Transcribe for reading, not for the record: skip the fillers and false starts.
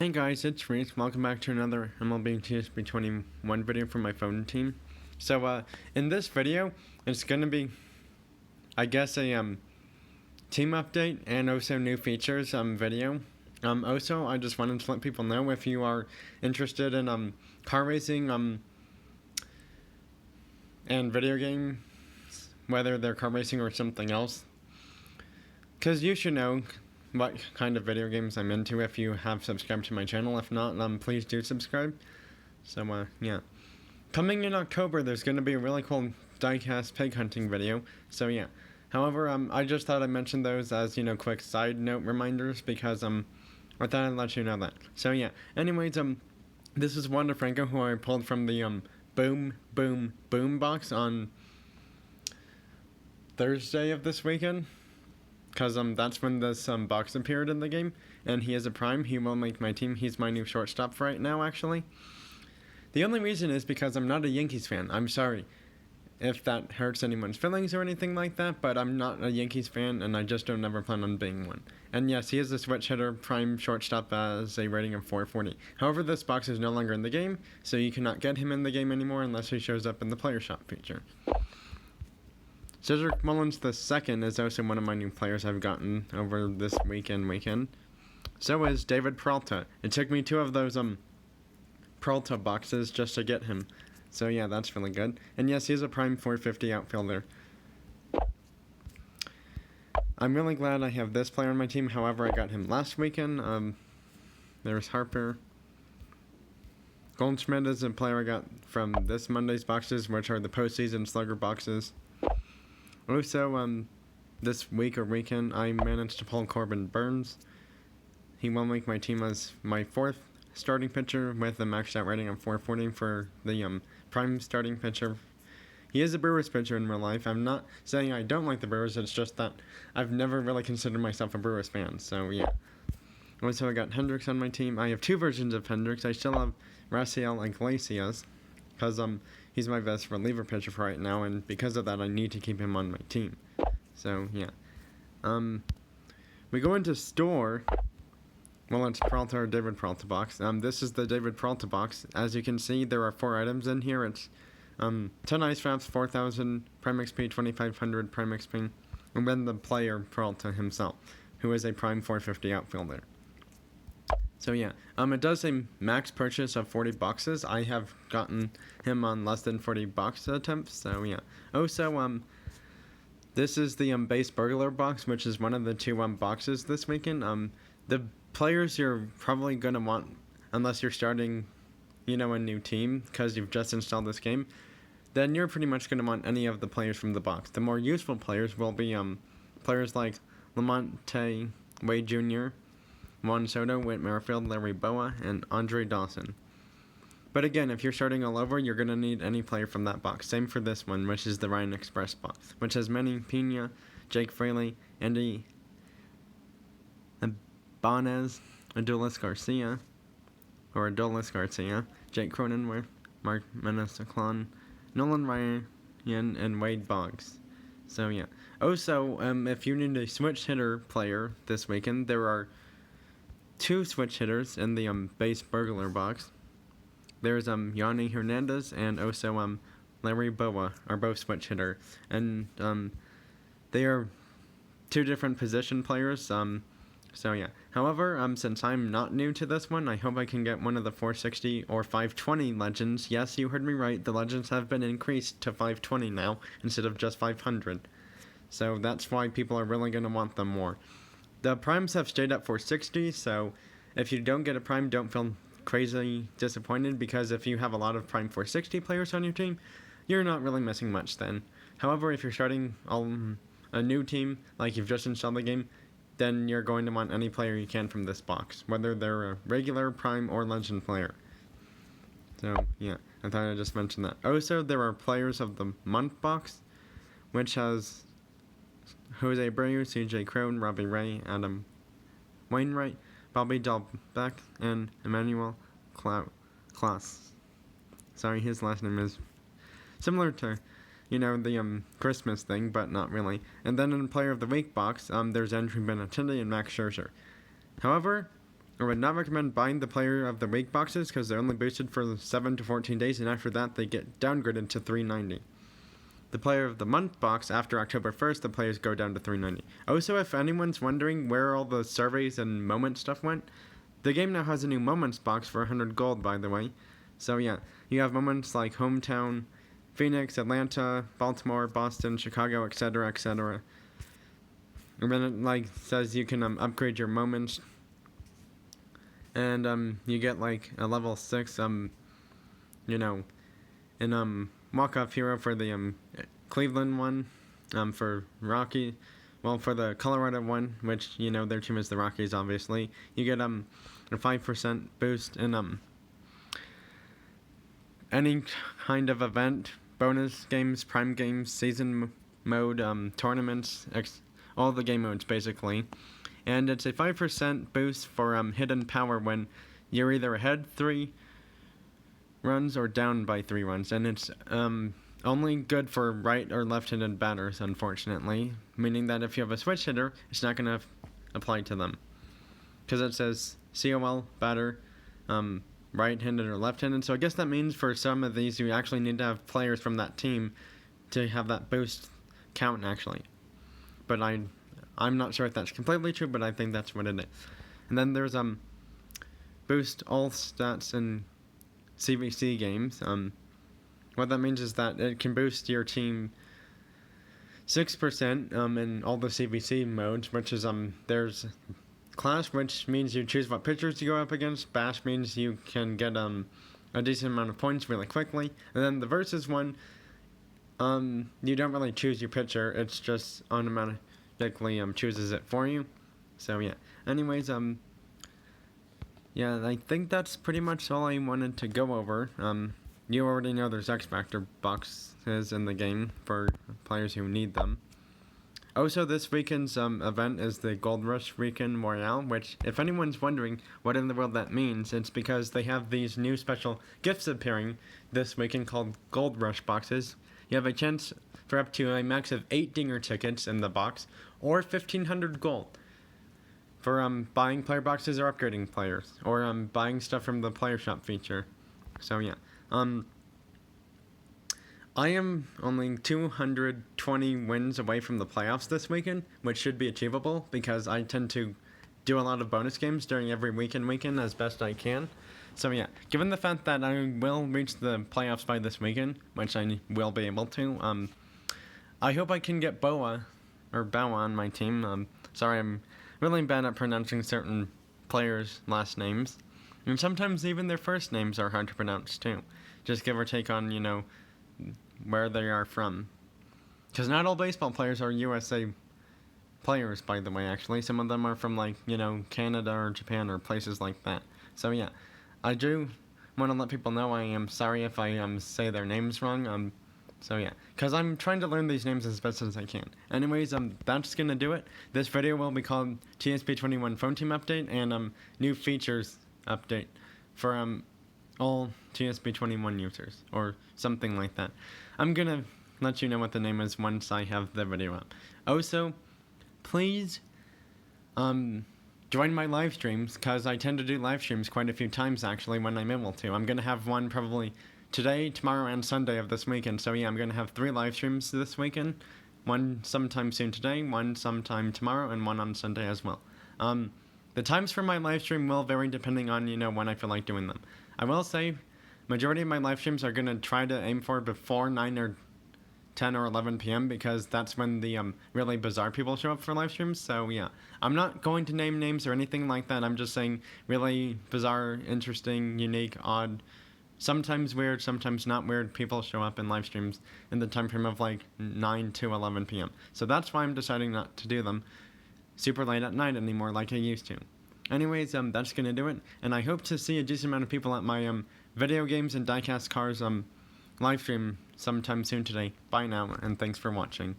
Hey guys, it's Reese. Welcome back to another MLB TSB 21 video from my phone team. So, in this video, it's gonna be, I guess, a team update and also new features video. Also, I just wanted to let people know if you are interested in car racing and video games, whether they're car racing or something else, because you should know what kind of video games I'm into if you have subscribed to my channel. If not, please do subscribe. So, yeah. Coming in October, there's going to be a really cool diecast pig hunting video. So, yeah. However, I just thought I'd mention those as, quick side note reminders because, I thought I'd let you know that. So, yeah. Anyways, this is Wanda Franco, who I pulled from the, Boom, Boom, Boom box on Thursday of this weekend. Because that's when this box appeared in the game, and he is a prime. He will make my team. He's my new shortstop for right now, actually. The only reason is because I'm not a Yankees fan. I'm sorry if that hurts anyone's feelings or anything like that, but I'm not a Yankees fan, and I just don't ever plan on being one. And yes, he is a switch hitter, prime shortstop as a rating of 440. However, this box is no longer in the game, so you cannot get him in the game anymore unless he shows up in the player shop feature. Cedric Mullins II is also one of my new players I've gotten over this weekend. So is David Peralta. It took me 2 of those Peralta boxes just to get him. So yeah, that's really good. And yes, he's a prime 450 outfielder. I'm really glad I have this player on my team. However, I got him last weekend. There's Harper. Goldschmidt is a player I got from this Monday's boxes, which are the postseason slugger boxes. Also, this week or weekend, I managed to pull Corbin Burns. He will make my team as my 4th starting pitcher with a maxed out rating of 440 for the prime starting pitcher. He is a Brewers pitcher in real life. I'm not saying I don't like the Brewers, it's just that I've never really considered myself a Brewers fan, so yeah. Also, I got Hendricks on my team. I have 2 versions of Hendricks. I still have Raciel Iglesias, because he's my best reliever pitcher for right now, and because of that, I need to keep him on my team. So, yeah. We go into store. Well, it's Peralta or David Peralta box. This is the David Peralta box. As you can see, there are 4 items in here. It's 10 ice wraps, 4,000 Prime XP, 2,500 Prime XP, and then the player Peralta himself, who is a Prime 450 outfielder. So yeah, it does say max purchase of 40 boxes. I have gotten him on less than 40 box attempts, so yeah. Also, this is the base burglar box, which is one of the 2 boxes this weekend. The players you're probably gonna want, unless you're starting, a new team because you've just installed this game, then you're pretty much gonna want any of the players from the box. The more useful players will be players like Lamonte Wade Jr., Juan Soto, Whit Merrifield, Larry Boa, and Andre Dawson. But again, if you're starting all over, you're going to need any player from that box. Same for this one, which is the Ryan Express box, which has Manny Pena, Jake Fraley, Andy Ibanez, Adolis Garcia, Jake Cronenworth, Mark Menesiclon, Nolan Ryan, and Wade Boggs. So yeah. Also, if you need a switch hitter player this weekend, there are 2 switch hitters in the base burglar box. There's Yanni Hernandez and also Larry Boa are both switch hitter, and they are 2 different position players. So yeah. However, since I'm not new to this one, I hope I can get one of the 460 or 520 legends. Yes, you heard me right. The legends have been increased to 520 now instead of just 500. So that's why people are really going to want them more. The primes have stayed at 460, so if you don't get a prime, don't feel crazy disappointed, because if you have a lot of prime 460 players on your team, you're not really missing much then. However, if you're starting a new team, like you've just installed the game, then you're going to want any player you can from this box, whether they're a regular, prime, or legend player. So, yeah, I thought I'd just mention that. Also, there are players of the month box, which has Jose Abreu, CJ Crone, Robbie Ray, Adam Wainwright, Bobby Dalbec, and Emmanuel Klaus. Sorry, his last name is similar to, the Christmas thing, but not really. And then in Player of the Week box, there's Andrew Benintendi and Max Scherzer. However, I would not recommend buying the Player of the Week boxes because they're only boosted for 7 to 14 days, and after that they get downgraded to 390. The Player of the Month box, after October 1st, the players go down to 390. Also, if anyone's wondering where all the surveys and moment stuff went, the game now has a new moments box for 100 gold, by the way. So yeah, you have moments like Hometown, Phoenix, Atlanta, Baltimore, Boston, Chicago, etc., etc. And then it says you can upgrade your moments, and you get like a level 6 walk-off hero for the Cleveland one, for Rocky, well, for the Colorado one, which their team is the Rockies, obviously. You get a 5% boost in any kind of event, bonus games, prime games, season mode, tournaments, all the game modes basically. And it's a 5% boost for hidden power when you're either ahead 3 runs or down by 3 runs, and it's only good for right or left-handed batters, unfortunately, meaning that if you have a switch hitter, it's not going to apply to them, because it says COL batter, right-handed or left-handed. So I guess that means for some of these you actually need to have players from that team to have that boost count, actually. But I'm not sure if that's completely true, but I think that's what it is. And then there's boost all stats in CVC games. What that means is that it can boost your team 6% in all the CVC modes, which is there's Clash, which means you choose what pitchers you go up against. Bash means you can get a decent amount of points really quickly. And then the Versus one, you don't really choose your pitcher, it's just automatically chooses it for you. So yeah. Anyways, yeah, I think that's pretty much all I wanted to go over. You already know there's X Factor boxes in the game for players who need them. Also, this weekend's event is the Gold Rush Weekend Royale, which, if anyone's wondering what in the world that means, it's because they have these new special gifts appearing this weekend called Gold Rush boxes. You have a chance for up to a max of 8 Dinger tickets in the box, or 1,500 gold for buying player boxes or upgrading players, or buying stuff from the player shop feature. So yeah, I am only 220 wins away from the playoffs this weekend, which should be achievable because I tend to do a lot of bonus games during every weekend as best I can. So yeah, given the fact that I will reach the playoffs by this weekend, which I will be able to, I hope I can get Boa on my team. Sorry, I'm really bad at pronouncing certain players' last names. And sometimes even their first names are hard to pronounce too. Just give or take on, where they are from. Because not all baseball players are USA players, by the way, actually. Some of them are from, Canada or Japan or places like that. So yeah, I do want to let people know I am sorry if I say their names wrong. So yeah, because I'm trying to learn these names as best as I can. Anyways, that's gonna do it. This video will be called TSP21 Phone Team Update and new features update for all TSP21 users, or something like that. I'm gonna let you know what the name is once I have the video up. Also, please join my live streams, because I tend to do live streams quite a few times actually when I'm able to. I'm gonna have one probably today, tomorrow, and Sunday of this weekend. So yeah, I'm gonna have 3 live streams this weekend. One sometime soon today, one sometime tomorrow, and one on Sunday as well. The times for my live stream will vary depending on, when I feel like doing them. I will say, majority of my live streams are gonna try to aim for before 9 or 10 or 11 p.m. because that's when the really bizarre people show up for live streams. So yeah, I'm not going to name names or anything like that. I'm just saying really bizarre, interesting, unique, odd, sometimes weird, sometimes not weird people show up in live streams in the time frame of 9 to 11 p.m. So that's why I'm deciding not to do them super late at night anymore like I used to. Anyways, that's gonna do it, and I hope to see a decent amount of people at my video games and diecast cars live stream sometime soon today. Bye now, and thanks for watching.